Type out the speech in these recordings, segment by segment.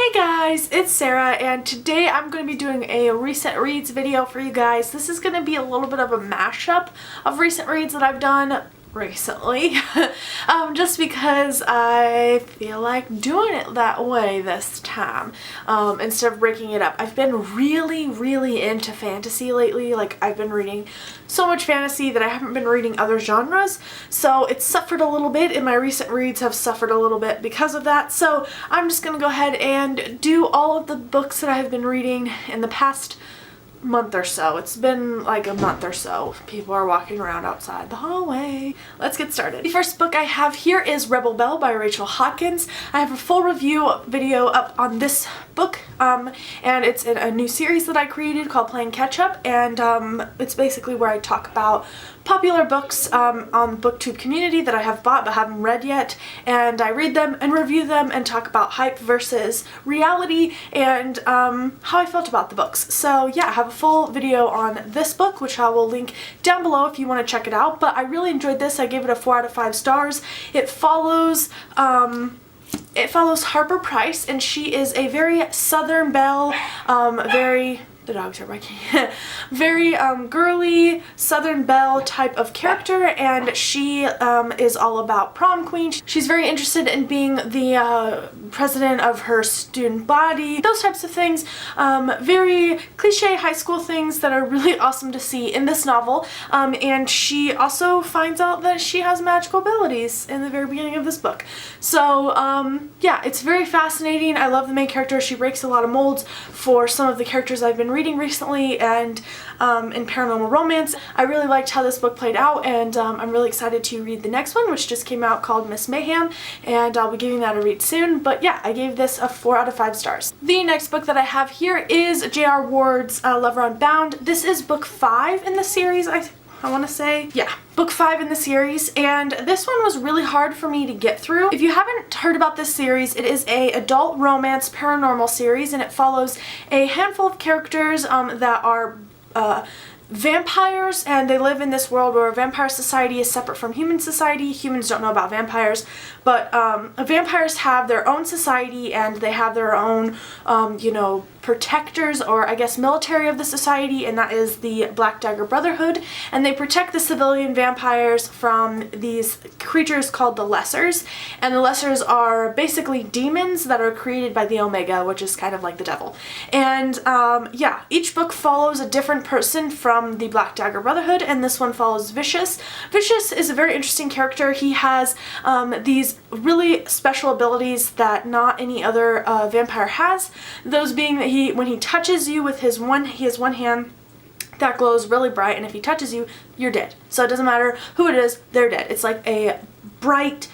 Hey guys, it's Sarah, and today I'm going to be doing a recent reads video for you guys. This is going to be a little bit of a mashup of recent reads that I've done recently, just because I feel like doing it that way this time, instead of breaking it up. I've been really into fantasy lately. Like, I've been reading so much fantasy that I haven't been reading other genres, so it's suffered a little bit, and my recent reads have suffered a little bit because of that. So I'm just gonna go ahead and do all of the books that I've been reading in the past month or so. It's been like a month or so. People are walking around outside the hallway. Let's get started. The first book I have here is Rebel Belle by Rachel Hawkins. I have a full review video up on this book, and it's in a new series that I created called Playing Catch Up, and it's basically where I talk about popular books on the booktube community that I have bought but haven't read yet, and I read them and review them and talk about hype versus reality and how I felt about the books. So yeah, I have a full video on this book, which I will link down below if you want to check it out. But I really enjoyed this. I gave it a 4 out of 5 stars. It follows Harper Price, and she is a very Southern belle, the dogs are barking. Very girly Southern belle type of character, and she is all about prom queen. She's very interested in being the president of her student body, those types of things. Very cliche high school things that are really awesome to see in this novel. And she also finds out that she has magical abilities in the very beginning of this book. So yeah, it's very fascinating. I love the main character. She breaks a lot of molds for some of the characters I've been reading recently, and in paranormal romance. I really liked how this book played out, and I'm really excited to read the next one, which just came out, called Miss Mayhem, and I'll be giving that a read soon. But yeah, I gave this a 4 out of 5 stars. The next book that I have here is J.R. Ward's Lover Unbound. This is book 5 in the series, I want to say. Yeah, book 5 in the series, and this one was really hard for me to get through. If you haven't heard about this series, it is a adult romance paranormal series, and it follows a handful of characters that are vampires, and they live in this world where vampire society is separate from human society. Humans don't know about vampires, but vampires have their own society, and they have their own, you know, protectors, or I guess military of the society, and that is the Black Dagger Brotherhood, and they protect the civilian vampires from these creatures called the Lessers, and the Lessers are basically demons that are created by the Omega, which is kind of like the devil. And yeah, each book follows a different person from the Black Dagger Brotherhood, and this one follows Vicious. Vicious is a very interesting character. He has these really special abilities that not any other vampire has, those being that when he touches you with he has one hand that glows really bright, and if he touches you, you're dead. So it doesn't matter who it is, they're dead. It's like a bright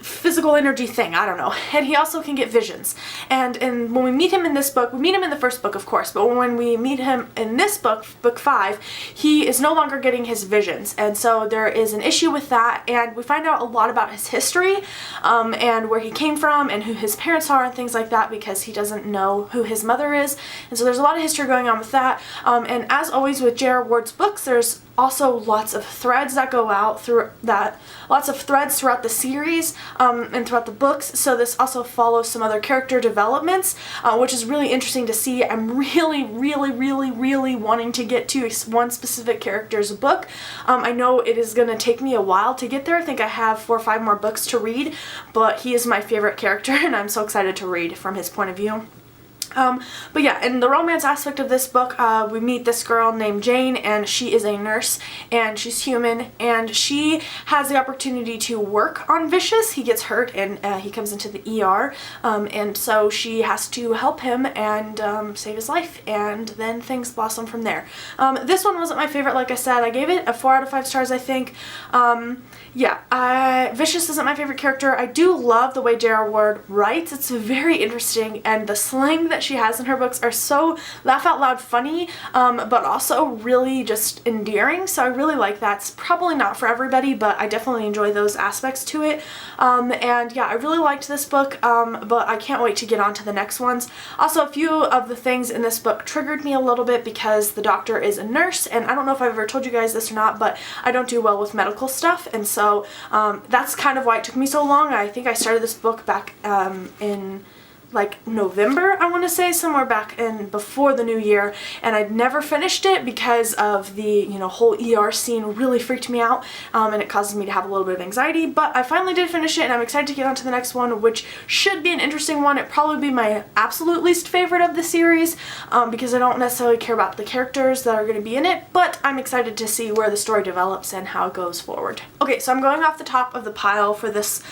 physical energy thing, I don't know. And he also can get visions. And when we meet him in this book, we meet him in the first book, of course, but when we meet him in this book, book 5, he is no longer getting his visions. And so there is an issue with that, and we find out a lot about his history, and where he came from, and who his parents are, and things like that, because he doesn't know who his mother is. And so there's a lot of history going on with that. And as always with J.R. Ward's books, there's also lots of threads that go out through that, lots of threads throughout the series, and throughout the books. So this also follows some other character developments, which is really interesting to see. I'm really wanting to get to one specific character's book. I know it is going to take me a while to get there. I think I have 4 or 5 more books to read, but he is my favorite character, and I'm so excited to read from his point of view. But yeah, in the romance aspect of this book, we meet this girl named Jane, and she is a nurse, and she's human, and she has the opportunity to work on Vicious. He gets hurt, and he comes into the ER, and so she has to help him and save his life, and then things blossom from there. This one wasn't my favorite, like I said. I gave it a 4 out of 5 stars, I think. Yeah, Vicious isn't my favorite character. I do love the way J.R. Ward writes. It's very interesting, and the slang that she has in her books are so laugh out loud funny, but also really just endearing, so I really like that. It's probably not for everybody, but I definitely enjoy those aspects to it. And yeah, I really liked this book, but I can't wait to get on to the next ones. Also, a few of the things in this book triggered me a little bit because the doctor is a nurse, and I don't know if I've ever told you guys this or not, but I don't do well with medical stuff, and so that's kind of why it took me so long. I think I started this book back in like November, I want to say, somewhere back in before the new year, and I'd never finished it because of the, whole ER scene really freaked me out, and it causes me to have a little bit of anxiety, but I finally did finish it, and I'm excited to get on to the next one, which should be an interesting one. It'd probably be my absolute least favorite of the series, because I don't necessarily care about the characters that are going to be in it, but I'm excited to see where the story develops and how it goes forward. Okay, so I'm going off the top of the pile for this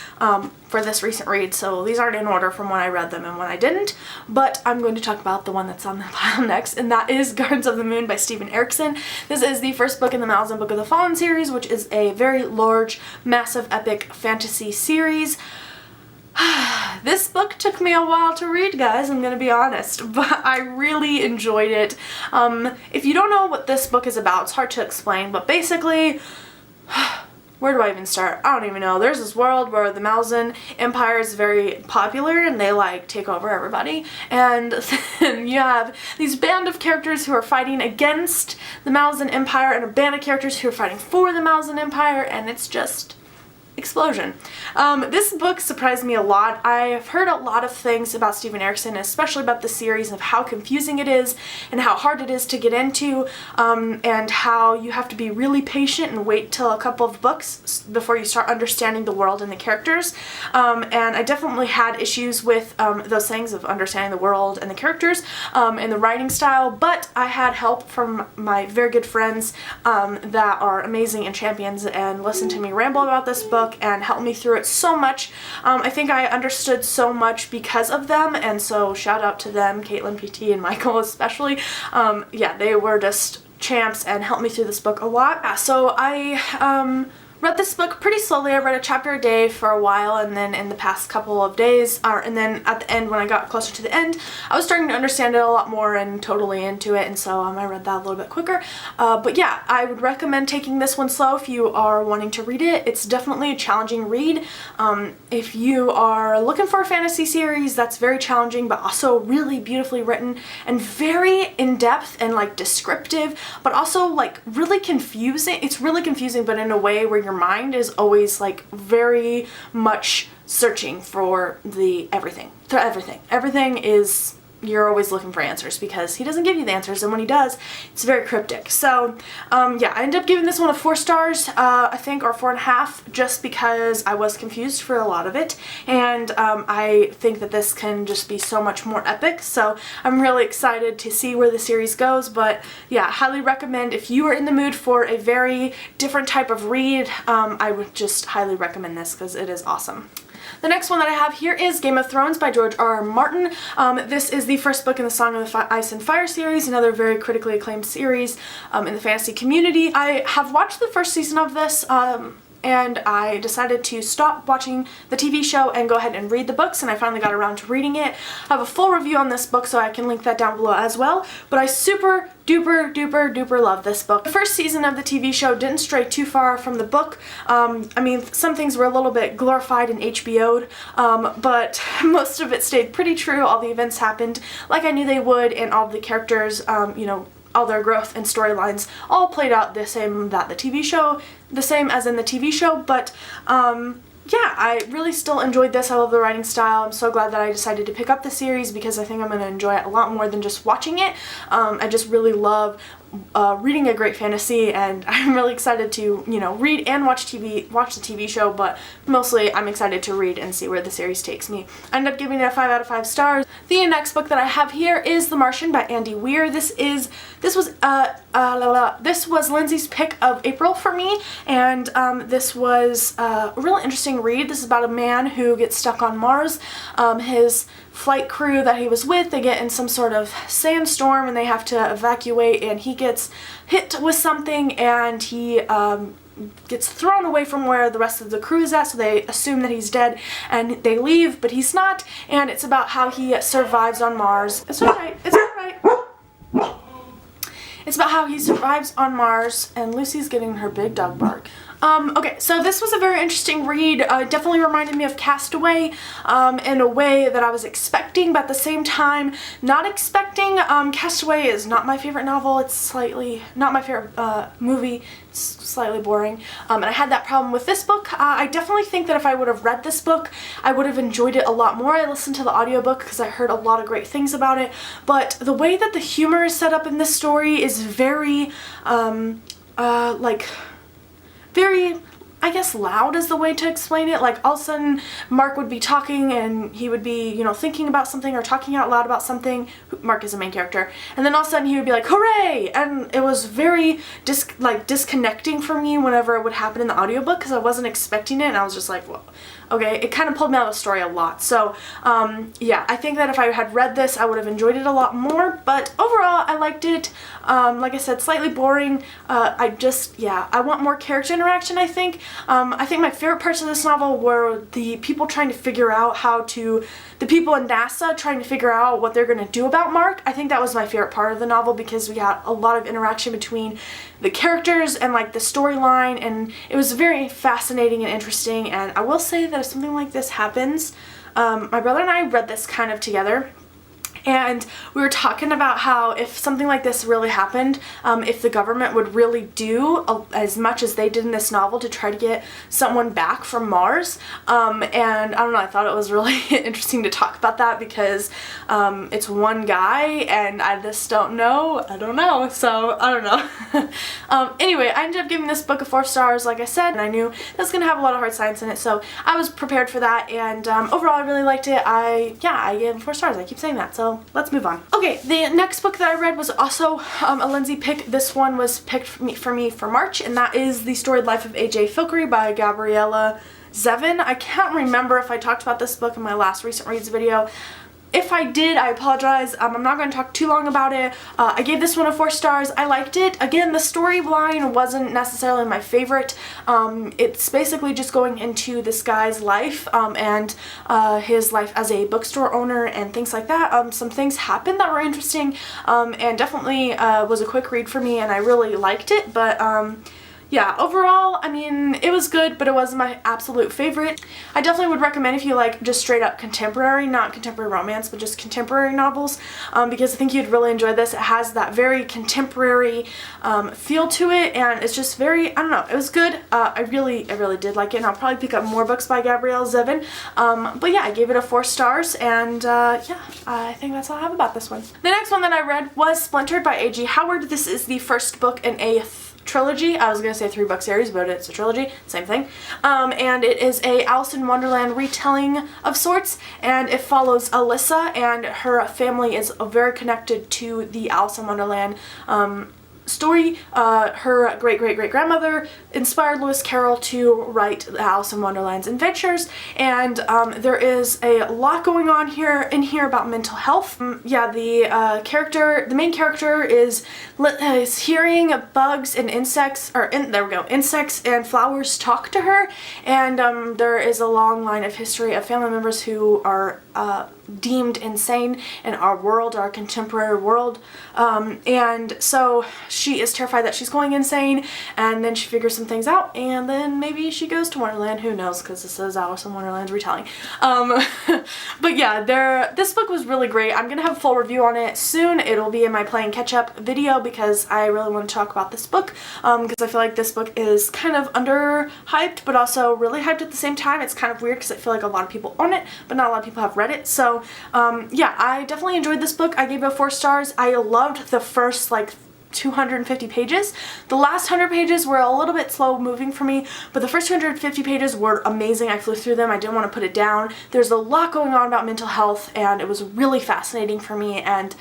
recent read, so these aren't in order from when I read them and when I didn't, but I'm going to talk about the one that's on the pile next, and that is Gardens of the Moon by Stephen Erickson. This is the first book in the Malazan Book of the Fallen series, which is a very large, massive, epic fantasy series. This book took me a while to read, guys, I'm gonna be honest, but I really enjoyed it. If you don't know what this book is about, it's hard to explain, but basically, where do I even start? I don't even know. There's this world where the Malazan Empire is very popular and they like take over everybody, and then you have these band of characters who are fighting against the Malazan Empire and a band of characters who are fighting for the Malazan Empire, and it's just explosion. This book surprised me a lot. I've heard a lot of things about Stephen Erickson, especially about the series, of how confusing it is and how hard it is to get into, and how you have to be really patient and wait till a couple of books before you start understanding the world and the characters. And I definitely had issues with those things of understanding the world and the characters and the writing style, but I had help from my very good friends that are amazing and champions and listened to me ramble about this book and helped me through it so much. I think I understood so much because of them, and so shout out to them, Caitlin, PT, and Michael especially. Yeah, they were just champs and helped me through this book a lot. Yeah, so I read this book pretty slowly. I read a chapter a day for a while, and then in the past couple of days, and then at the end, when I got closer to the end, I was starting to understand it a lot more and totally into it, and so I read that a little bit quicker. But yeah, I would recommend taking this one slow if you are wanting to read it. It's definitely a challenging read. If you are looking for a fantasy series that's very challenging but also really beautifully written and very in-depth and like descriptive, but also like really confusing. It's really confusing, but in a way where your mind is always like very much searching for everything. Everything is, you're always looking for answers because he doesn't give you the answers, and when he does, it's very cryptic. So yeah, I ended up giving this one a 4 stars, I think, or 4.5, just because I was confused for a lot of it, and I think that this can just be so much more epic, so I'm really excited to see where the series goes. But yeah, highly recommend if you are in the mood for a very different type of read. I would just highly recommend this because it is awesome. The next one that I have here is Game of Thrones by George R. R. Martin. This is the first book in the Song of the Ice and Fire series, another very critically acclaimed series in the fantasy community. I have watched the first season of this, and I decided to stop watching the TV show and go ahead and read the books, and I finally got around to reading it. I have a full review on this book, so I can link that down below as well, but I super duper love this book. The first season of the TV show didn't stray too far from the book. I mean, some things were a little bit glorified and HBO'd, but most of it stayed pretty true. All the events happened like I knew they would, and all the characters, all their growth and storylines all played out the same as in the TV show, but yeah, I really still enjoyed this. I love the writing style. I'm so glad that I decided to pick up the series because I think I'm going to enjoy it a lot more than just watching it. I just really love reading a great fantasy, and I'm really excited to, read and watch the TV show, but mostly I'm excited to read and see where the series takes me. I ended up giving it a 5 out of 5 stars. The next book that I have here is The Martian by Andy Weir. This was Lindsay's pick of April for me, and this was a really interesting read. This is about a man who gets stuck on Mars. His flight crew that he was with, they get in some sort of sandstorm and they have to evacuate, and he gets hit with something, and he gets thrown away from where the rest of the crew is at, so they assume that he's dead and they leave, but he's not, and it's about how he survives on Mars. It's alright, it's alright. It's about how he survives on Mars, and Lucy's getting her big dog bark. Okay, so this was a very interesting read. Definitely reminded me of Castaway in a way that I was expecting, but at the same time not expecting. Castaway is not my favorite novel. It's slightly not my favorite movie. It's slightly boring. And I had that problem with this book. I definitely think that if I would have read this book, I would have enjoyed it a lot more. I listened to the audiobook because I heard a lot of great things about it, but the way that the humor is set up in this story is very, very, I guess, loud is the way to explain it. Like, all of a sudden Mark would be talking and he would be, you know, thinking about something or talking out loud about something. Mark is the main character. And then all of a sudden he would be like, hooray! And it was very disconnecting for me whenever it would happen in the audiobook because I wasn't expecting it, and I was just like, whoa. Okay, it kind of pulled me out of the story a lot. So, yeah, I think that if I had read this, I would have enjoyed it a lot more, but overall, I liked it. Like I said, slightly boring. I want more character interaction, I think. I think my favorite parts of this novel were the people trying to figure out the people in NASA trying to figure out what they're going to do about Mark. I think that was my favorite part of the novel because we got a lot of interaction between the characters and like the storyline, and it was very fascinating and interesting. And I will say that if something like this happens, my brother and I read this kind of together, and we were talking about how if something like this really happened, if the government would really do as much as they did in this novel to try to get someone back from Mars. And I don't know, I thought it was really interesting to talk about that because it's one guy and I just don't know. I don't know. So I don't know. Anyway, I ended up giving this book a 4 stars, like I said, and I knew it was going to have a lot of hard science in it, so I was prepared for that. And overall, I really liked it. I gave it 4 stars. I keep saying that. So let's move on. Okay, the next book that I read was also a Lindsay pick. This one was picked for me for March, and that is The Storied Life of A.J. Filkery by Gabriella Zevin. I can't remember if I talked about this book in my last recent reads video. If I did, I apologize. I'm not going to talk too long about it. I gave this one a 4 stars. I liked it. Again, the storyline wasn't necessarily my favorite. It's basically just going into this guy's life and his life as a bookstore owner and things like that. Some things happened that were interesting and definitely was a quick read for me, and I really liked it. But yeah, overall, I mean, it was good, but it wasn't my absolute favorite. I definitely would recommend if you like just straight up contemporary, not contemporary romance, but just contemporary novels, because I think you'd really enjoy this. It has that very contemporary feel to it, and it's just very, I don't know, it was good. I really did like it, and I'll probably pick up more books by Gabrielle Zevin. But yeah, I gave it a 4 stars, and yeah, I think that's all I have about this one. The next one that I read was Splinter by A.G. Howard. This is the first book in a trilogy. I was going to say 3-book series, but it's a trilogy, same thing. And it is a Alice in Wonderland retelling of sorts, and it follows Alyssa, and her family is very connected to the Alice in Wonderland story. Her great-great-great-grandmother inspired Lewis Carroll to write the Alice in Wonderland's adventures, and there is a lot going on in here about mental health. Yeah, the main character is hearing bugs and insects, insects and flowers talk to her, and there is a long line of history of family members who are deemed insane in our contemporary world, and so she is terrified that she's going insane, and then she figures some things out, and then maybe she goes to Wonderland, who knows, because this is Alice in Wonderland's retelling. But yeah, this book was really great. I'm gonna have a full review on it soon. It'll be in my playing catch-up video because I really want to talk about this book, because I feel like this book is kind of under-hyped, but also really hyped at the same time. It's kind of weird because I feel like a lot of people own it, but not a lot of people have read it. So yeah, I definitely enjoyed this book. I gave it 4 stars. I loved the first 250 pages. The last 100 pages were a little bit slow moving for me, but the first 250 pages were amazing. I flew through them. I didn't want to put it down. There's a lot going on about mental health, and it was really fascinating for me, and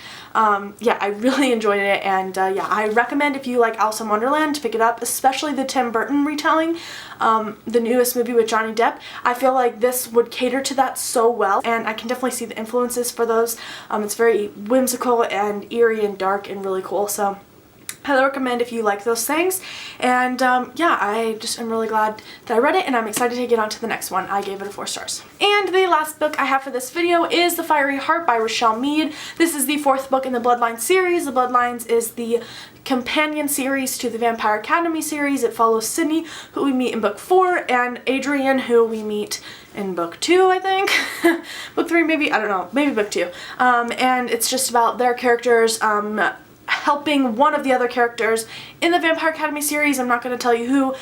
yeah, I really enjoyed it, and yeah, I recommend if you like Alice in Wonderland to pick it up, especially the Tim Burton retelling, the newest movie with Johnny Depp. I feel like this would cater to that so well, and I can definitely see the influences for those. It's very whimsical and eerie and dark and really cool, so highly recommend if you like those things. And yeah, I just am really glad that I read it, and I'm excited to get on to the next one. I gave it a 4 stars. And the last book I have for this video is The Fiery Heart by Rochelle Mead. This is the 4th book in the Bloodlines series. The Bloodlines is the companion series to the Vampire Academy series. It follows Sydney, who we meet in book 4, and Adrian, who we meet in book 2, I think. Book 3 maybe, I don't know, maybe book 2. And it's just about their characters helping one of the other characters in the Vampire Academy series. I'm not going to tell you who,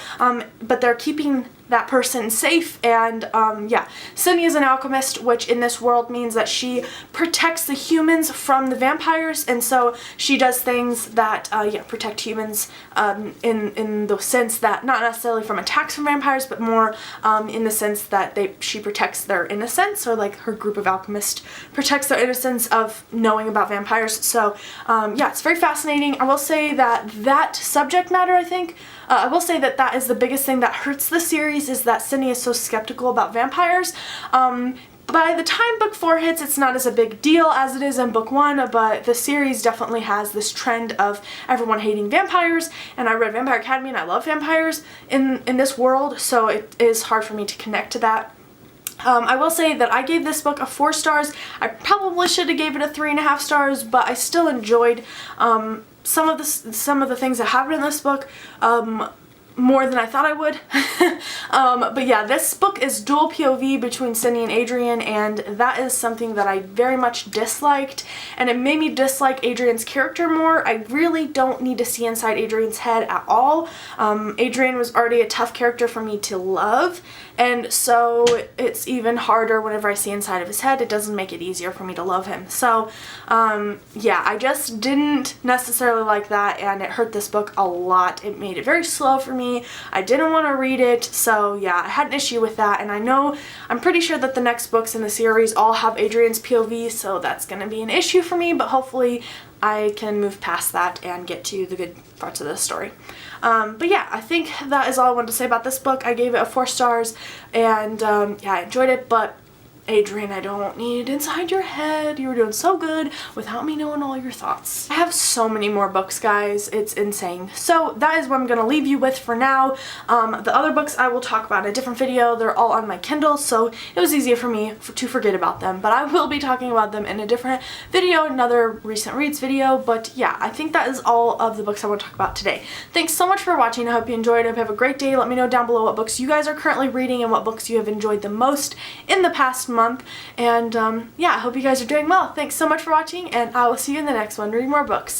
but they're keeping that person safe. And yeah, Sydney is an alchemist, which in this world means that she protects the humans from the vampires, and so she does things that yeah, protect humans in the sense that not necessarily from attacks from vampires, but more in the sense that she protects their innocence, or like her group of alchemists protects their innocence of knowing about vampires. So yeah, it's very fascinating. I will say that that subject matter, I will say that that is the biggest thing that hurts the series, is that Sydney is so skeptical about vampires. By the time book 4 hits, it's not as a big deal as it is in book 1, but the series definitely has this trend of everyone hating vampires, and I read Vampire Academy and I love vampires in this world, so it is hard for me to connect to that. I will say that I gave this book a 4 stars. I probably should have gave it a 3.5 stars, but I still enjoyed some of the things that happen in this book more than I thought I would. But yeah, this book is dual POV between Sydney and Adrian, and that is something that I very much disliked, and it made me dislike Adrian's character more. I really don't need to see inside Adrian's head at all. Adrian was already a tough character for me to love, and so it's even harder whenever I see inside of his head. It doesn't make it easier for me to love him. So yeah, I just didn't necessarily like that, and it hurt this book a lot. It made it very slow for me. I didn't want to read it, so yeah, I had an issue with that, and I'm pretty sure that the next books in the series all have Adrian's POV, so that's going to be an issue for me, but hopefully I can move past that and get to the good parts of the story. But yeah, I think that is all I wanted to say about this book. I gave it a 4 stars, and yeah, I enjoyed it, but Adrian, I don't need it inside your head. You were doing so good without me knowing all your thoughts. I have so many more books, guys. It's insane. So that is what I'm going to leave you with for now. The other books I will talk about in a different video. They're all on my Kindle, so it was easier for me to forget about them. But I will be talking about them in a different video, another recent reads video. But yeah, I think that is all of the books I want to talk about today. Thanks so much for watching. I hope you enjoyed. I hope you have a great day. Let me know down below what books you guys are currently reading and what books you have enjoyed the most in the past month. And yeah, I hope you guys are doing well. Thanks so much for watching, and I will see you in the next one. Read more books.